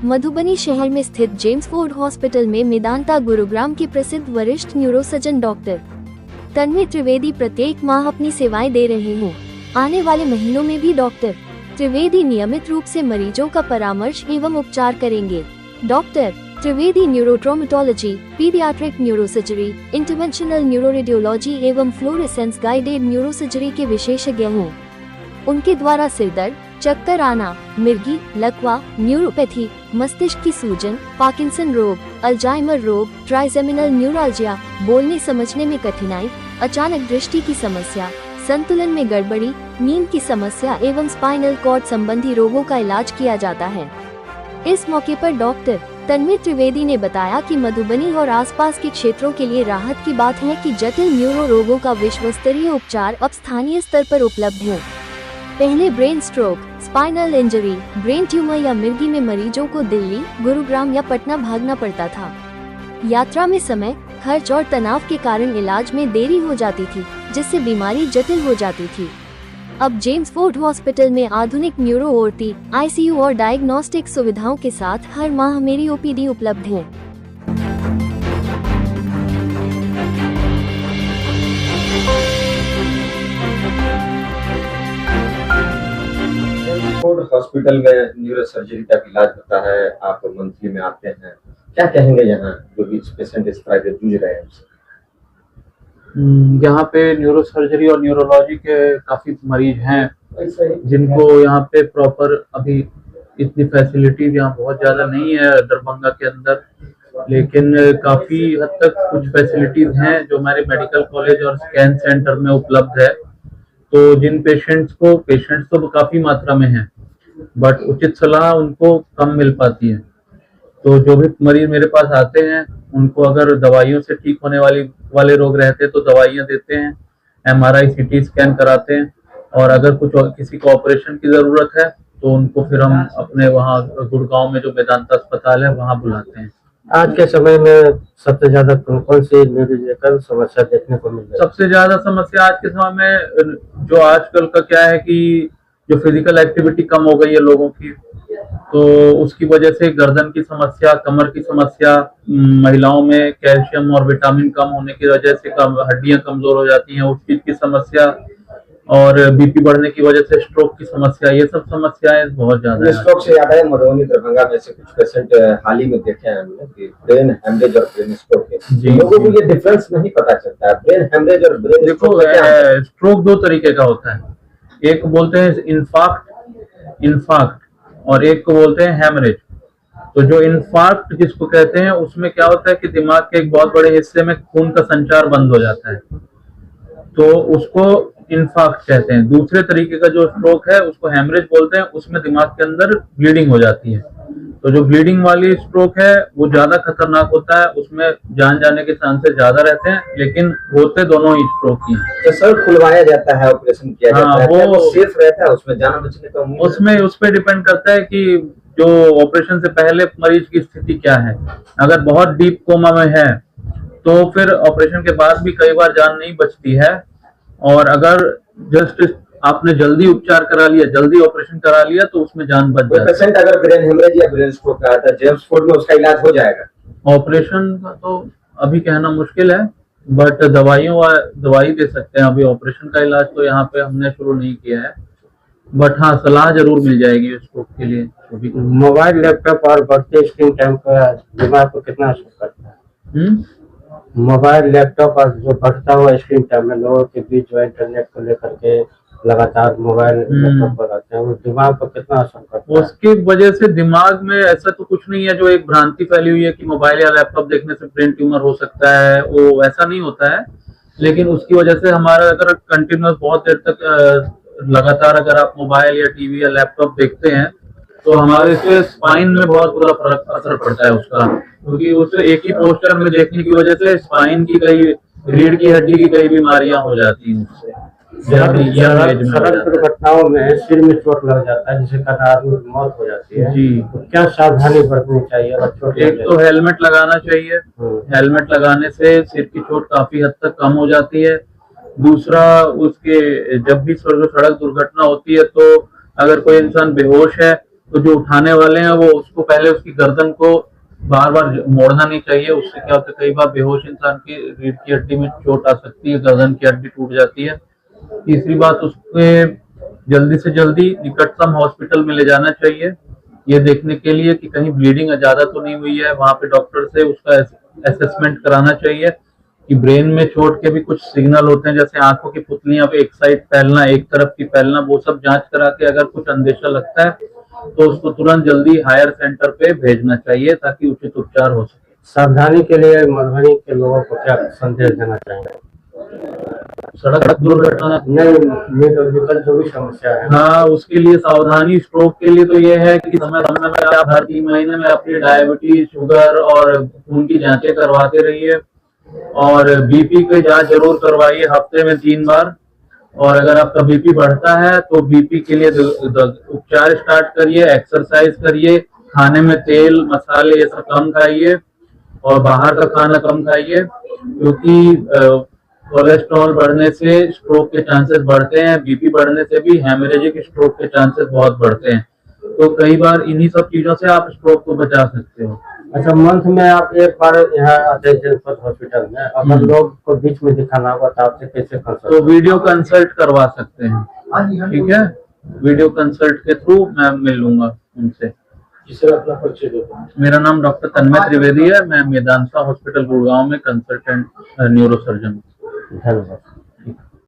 मधुबनी शहर में स्थित जेम्स फोर्ड हॉस्पिटल में मेदांता गुरुग्राम के प्रसिद्ध वरिष्ठ न्यूरोसर्जन डॉक्टर तन्वी त्रिवेदी प्रत्येक माह अपनी सेवाएं दे रहे हैं। आने वाले महीनों में भी डॉक्टर त्रिवेदी नियमित रूप से मरीजों का परामर्श एवं उपचार करेंगे। Doctor Trivedi neurotraumatology, paediatric neurosurgery, interventional neuroradiology एवं फ्लोरेसेंस गाइडेड न्यूरोसर्जरी के विशेषज्ञ हैं। उनके द्वारा सिरदर्द, चक्कर आना, मिर्गी, लकवा, न्यूरोपैथी, मस्तिष्क की सूजन, पार्किंसन रोग, अल्जाइमर रोग, ट्राइजेमिनल न्यूराल्जिया, बोलने समझने में कठिनाई, अचानक दृष्टि की समस्या, संतुलन में गड़बड़ी, नींद की समस्या एवं स्पाइनल कॉर्ड संबंधी रोगों का इलाज किया जाता है। इस मौके पर डॉक्टर तन्वी त्रिवेदी ने बताया कि मधुबनी और आसपास के क्षेत्रों के लिए राहत की बात है कि जटिल न्यूरो रोगों का विश्व स्तरीय उपचार अब स्थानीय स्तर पर उपलब्ध है। पहले brain stroke, spinal injury, brain tumour या मिर्गी में मरीजों को दिल्ली, गुरुग्राम या पटना भागना पड़ता था। यात्रा में समय, खर्च और तनाव के कारण इलाज में देरी हो जाती थी, जिससे बीमारी जटिल हो जाती थी। अब जेम्स फोर्ड हॉस्पिटल में आधुनिक न्यूरो ओटी, आईसीयू और डायग्नोस्टिक सुविधाओं के साथ हर माह मेरी ओपीडी उपलब्ध है। फोर्ड हॉस्पिटल में न्यूरो सर्जरी का इलाज होता है, आप मंथली में आते हैं, क्या कहेंगे यहाँ जो भी पेशेंट इस तरह के जूझ रहे हैं? यहाँ पे न्यूरो सर्जरी और न्यूरोलॉजी के काफी मरीज हैं जिनको यहाँ पे प्रॉपर अभी इतनी फैसिलिटीज यहाँ बहुत ज्यादा नहीं है दरभंगा के अंदर, लेकिन काफी हद तक कुछ फैसिलिटीज हैं जो हमारे मेडिकल कॉलेज और स्कैन सेंटर में उपलब्ध है। तो जिन पेशेंट्स तो काफी मात्रा में हैं, बट उचित सलाह उनको कम मिल पाती है। तो जो भी मरीज मेरे पास आते हैं उनको अगर दवाइयों से ठीक होने वाले रोग रहते हैं तो दवाइयाँ देते हैं, MRI CT स्कैन कराते हैं, और अगर किसी को ऑपरेशन की जरूरत है तो उनको फिर हम अपने वहाँ गुड़गांव में जो मेदांता अस्पताल है वहाँ बुलाते हैं। आज के समय में सबसे ज्यादा कौन सी न्यूरोलॉजिकल समस्या देखने को मिल रही है? सबसे ज्यादा समस्या आज के समय में जो आजकल का क्या है कि जो फिजिकल एक्टिविटी कम हो गई है लोगों की, तो उसकी वजह से गर्दन की समस्या, कमर की समस्या, महिलाओं में कैल्शियम और विटामिन कम होने की वजह से हड्डियां कमजोर हो जाती हैं, उस चीज की समस्या, और बीपी बढ़ने की वजह से स्ट्रोक की समस्या, ये सब समस्याएं बहुत ज्यादा है। स्ट्रोक से याद है, मधुबनी दरभंगा में से कुछ पेशेंट हाल ही में देखे हैं हमने कि ब्रेन हेमरेज और ब्रेन स्ट्रोक के लोगों को ये डिफरेंस नहीं पता चलता है। ब्रेन हेमरेज और ब्रेन स्ट्रोक दो तरीके का होता है, एक बोलते हैं इन्फार्क्ट और एक को बोलते हैं हेमरेज। तो जो इन्फार्क्ट जिसको कहते हैं उसमें क्या होता है कि दिमाग के एक बहुत बड़े हिस्से में खून का संचार बंद हो जाता है, तो उसको इन्फार्क्ट कहते हैं। दूसरे तरीके का जो स्ट्रोक है उसको हेमरेज बोलते हैं, उसमें दिमाग के अंदर ब्लीडिंग हो जाती है। तो जो ब्लीडिंग वाली स्ट्रोक है वो ज्यादा खतरनाक होता है, उसमें जान जाने के चांसेस ज्यादा रहते हैं, लेकिन होते दोनों ही स्ट्रोक ही हैं। तो सर खुलवाया जाता है, ऑपरेशन किया जाता है, वो सेफ रहता है, उसमें जान बचने का उम्मीद? उसमें उस पर डिपेंड करता है कि जो ऑपरेशन से पहले मरीज की स्थिति क्या है। अगर बहुत डीप कोमा में है तो फिर ऑपरेशन के बाद भी कई बार जान नहीं बचती है, और अगर जस्ट आपने जल्दी उपचार करा लिया, जल्दी ऑपरेशन करा लिया तो उसमें जान बच जाती है। पेशेंट अगर ब्रेन हेमरेज या ब्रेन स्ट्रोक का आता है जेम्स फोर्ड में, उसका इलाज हो जाएगा? ऑपरेशन का तो अभी कहना मुश्किल है, बट दवाई दे सकते हैं। अभी ऑपरेशन का इलाज तो यहाँ पे हमने शुरू नहीं किया है, बट हाँ सलाह जरूर मिल जाएगी स्ट्रोक के लिए। मोबाइल, लैपटॉप और बढ़ते स्क्रीन टाइम का दिमाग को कितना असर करता है? मोबाइल, लैपटॉप और जो बढ़ता हुआ स्क्रीन टाइम है, लोगों के बीच जो इंटरनेट को लेकर के लगातार मोबाइल लैपटॉप पर आते हैं, वो दिमाग पर कितना असर करता है? उसकी वजह से दिमाग में ऐसा तो कुछ नहीं है, जो एक भ्रांति फैली हुई है कि मोबाइल या लैपटॉप देखने से ब्रेन ट्यूमर हो सकता है, वो ऐसा नहीं होता है। लेकिन उसकी वजह से हमारा अगर कंटिन्यूअस बहुत देर तक लगातार अगर आप मोबाइल या टीवी या लैपटॉप देखते हैं तो हमारे से स्पाइन में बहुत बुरा असर पड़ता है उसका, क्योंकि उससे एक ही पोस्टर में देखने की वजह से स्पाइन की कई, रीढ़ की हड्डी की कई बीमारियां हो जाती हैं उससे। सड़क दुर्घटनाओं में सिर में चोट लग जाता है जिसके कारण आदमी की मौत हो जाती है जी, तो क्या सावधानी बरतनी चाहिए? एक तो हेलमेट लगाना चाहिए, हेलमेट लगाने से सिर की चोट काफी हद तक कम हो जाती है। दूसरा, उसके जब भी सड़क दुर्घटना होती है तो अगर कोई इंसान बेहोश है तो जो उठाने वाले हैं वो उसको पहले उसकी गर्दन को बार बार मोड़ना नहीं चाहिए। उससे क्या होता है, कई बार बेहोश इंसान की रीढ़ की हड्डी में चोट आ सकती है, गर्दन की हड्डी टूट जाती है। तीसरी बात, उसके जल्दी से जल्दी निकटतम हॉस्पिटल में ले जाना चाहिए, ये देखने के लिए कि कहीं ब्लीडिंग ज्यादा तो नहीं हुई है। वहां पे डॉक्टर से उसका असेसमेंट कराना चाहिए कि ब्रेन में चोट के भी कुछ सिग्नल होते हैं, जैसे आंखों की पुतलियां पे एक साइड फैलना, एक तरफ की फैलना, वो सब जांच करा के अगर कुछ अंदेशा लगता है तो उसको तुरंत जल्दी हायर सेंटर पे भेजना चाहिए ताकि उचित उपचार हो सके। सावधानी के लिए मधुबनी के लोगों को क्या संदेश देना चाहेंगे? सड़क दुर्घटना न्यूरोलॉजिकल जो भी समस्या है, हाँ, उसके लिए सावधानी। स्ट्रोक के लिए तो ये है कि समय समय में आप हर 3 महीने में अपनी डायबिटीज, शुगर और खून की जांचें करवाते रहिए, और बीपी की जांच जरूर करवाइए हफ्ते में 3 बार। और अगर आपका बीपी बढ़ता है तो बीपी के लिए उपचार स्टार्ट करिए, एक्सरसाइज करिए, खाने में तेल मसाले ये सब कम खाइए और बाहर का खाना कम खाइए, क्योंकि कोलेस्ट्रॉल बढ़ने से स्ट्रोक के चांसेस बढ़ते हैं, बीपी बढ़ने से भी हेमरेजिक स्ट्रोक के चांसेस बहुत बढ़ते हैं। तो कई बार इन्हीं सब चीजों से आप स्ट्रोक को बचा सकते हो। अच्छा, मंथ में आप एक बार यहाँ आते हैं जनपद हॉस्पिटल में, अगर लोग को बीच में दिखाना होगा तो आपसे कैसे कंसल्ट? तो वीडियो कंसल्ट करवा सकते हैं, ठीक है, वीडियो कंसल्ट के थ्रू मैं मिल लूंगा उनसे। अपना परिचय दो। मेरा नाम डॉक्टर तन्मय त्रिवेदी है, मैं मेदांता हॉस्पिटल गुड़गांव में कंसल्टेंट न्यूरोसर्जन हूँ। धन्यवाद।